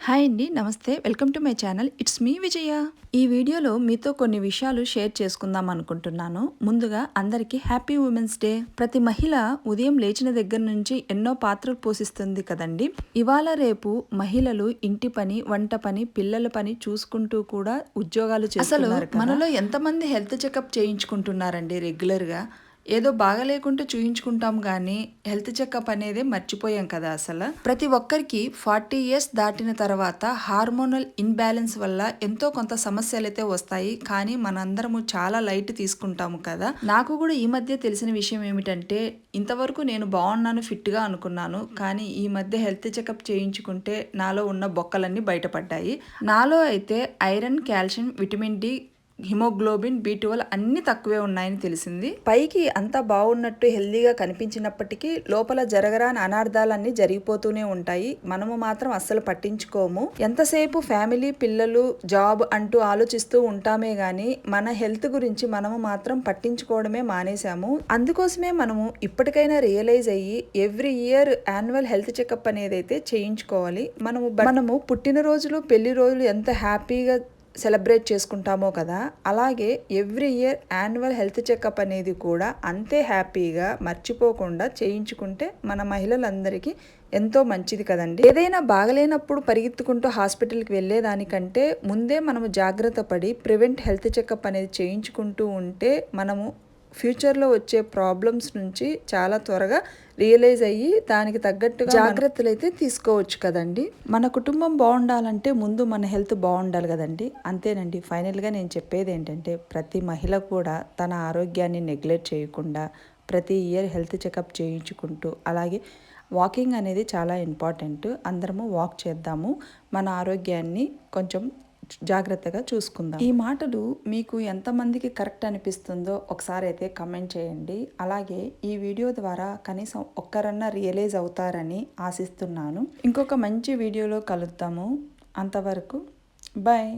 Hi అండి, నమస్తే. Welcome to my channel. It's me Vijaya. ఈ వీడియోలో మీతో కొన్ని విషయాలు షేర్ చేసుకుందాం అనుకుంటున్నాను. ముందుగా అందరికీ హ్యాపీ ఉమెన్స్ డే. ప్రతి మహిళ ఉదయం లేచిన దగ్గర నుంచి ఎన్నో పాత్రలు పోషిస్తుంది కదండి. ఇవాళ రేపు మహిళలు ఇంటి పని, వంట పని, పిల్లల పని చూసుకుంటూ కూడా ఉద్యోగాలు చేస్తున్నారు. మనలో ఎంతమంది హెల్త్ చెకప్ చేయించుకుంటున్నారండి రెగ్యులర్గా? ఏదో బాగలేకుంటే చూయించుకుంటాం కానీ హెల్త్ చెకప్ అనేది మర్చిపోయాం కదా. అసలు ప్రతి ఒక్కరికి 40 ఇయర్స్ దాటిన తర్వాత హార్మోనల్ ఇన్బ్యాలెన్స్ వల్ల ఎంతో కొంత సమస్యలు అయితే వస్తాయి. కానీ మనందరము చాలా లైట్ తీసుకుంటాము కదా. నాకు కూడా ఈ మధ్య తెలిసిన విషయం ఏమిటంటే, ఇంతవరకు నేను బాగున్నాను, ఫిట్గా అనుకున్నాను. కానీ ఈ మధ్య హెల్త్ చెకప్ చేయించుకుంటే నాలో ఉన్న బొక్కలన్నీ బయటపడ్డాయి. నాలో అయితే iron, calcium, vitamin D, haemoglobin, B12 అన్ని తక్కువే ఉన్నాయని తెలిసింది. పైకి అంతా బాగున్నట్టు హెల్దీగా కనిపించినప్పటికీ లోపల జరగరాని అనార్థాలన్నీ జరిగిపోతూనే ఉంటాయి. మనము మాత్రం అస్సలు పట్టించుకోము. ఎంతసేపు ఫ్యామిలీ, పిల్లలు, జాబ్ అంటూ ఆలోచిస్తూ ఉంటామే గానీ మన హెల్త్ గురించి మనము మాత్రం పట్టించుకోవడమే మానేశాము. అందుకోసమే మనము ఇప్పటికైనా రియలైజ్ అయ్యి every year annual health checkup అనేది అయితే చేయించుకోవాలి. మనము పుట్టినరోజులు, పెళ్లి రోజులు ఎంత హ్యాపీగా సెలబ్రేట్ చేసుకుంటామో కదా, అలాగే every year annual health checkup అనేది కూడా అంతే హ్యాపీగా మర్చిపోకుండా చేయించుకుంటే మన మహిళలందరికీ ఎంతో మంచిది కదండి. ఏదైనా బాగలేనప్పుడు పరిగెత్తుకుంటూ హాస్పిటల్కి వెళ్ళేదానికంటే ముందే మనము జాగ్రత్త పడి ప్రివెంట్ హెల్త్ చెకప్ అనేది చేయించుకుంటూ ఉంటే మనము ఫ్యూచర్లో వచ్చే ప్రాబ్లమ్స్ నుంచి చాలా త్వరగా రియలైజ్ అయ్యి దానికి తగ్గట్టుగా జాగ్రత్తలు అయితే తీసుకోవచ్చు కదండి. మన కుటుంబం బాగుండాలంటే ముందు మన హెల్త్ బాగుండాలి కదండి. అంతేనండి. ఫైనల్గా నేను చెప్పేది ఏంటంటే, ప్రతి మహిళ కూడా తన ఆరోగ్యాన్ని నెగ్లెక్ట్ చేయకుండా ప్రతి ఇయర్ హెల్త్ చెకప్ చేయించుకుంటూ, అలాగే వాకింగ్ అనేది చాలా ఇంపార్టెంట్. అందరము వాక్ చేద్దాము, మన ఆరోగ్యాన్ని కొంచెం జాగ్రత్తగా చూసుకుందాం. ఈ మాటలు మీకు ఎంతమందికి కరెక్ట్ అనిపిస్తుందో ఒకసారి అయితే కమెంట్ చేయండి. అలాగే ఈ వీడియో ద్వారా కనీసం ఒక్కరన్నా రియలైజ్ అవుతారని ఆశిస్తున్నాను. ఇంకొక మంచి వీడియోలో కలుద్దాము. అంతవరకు బాయ్.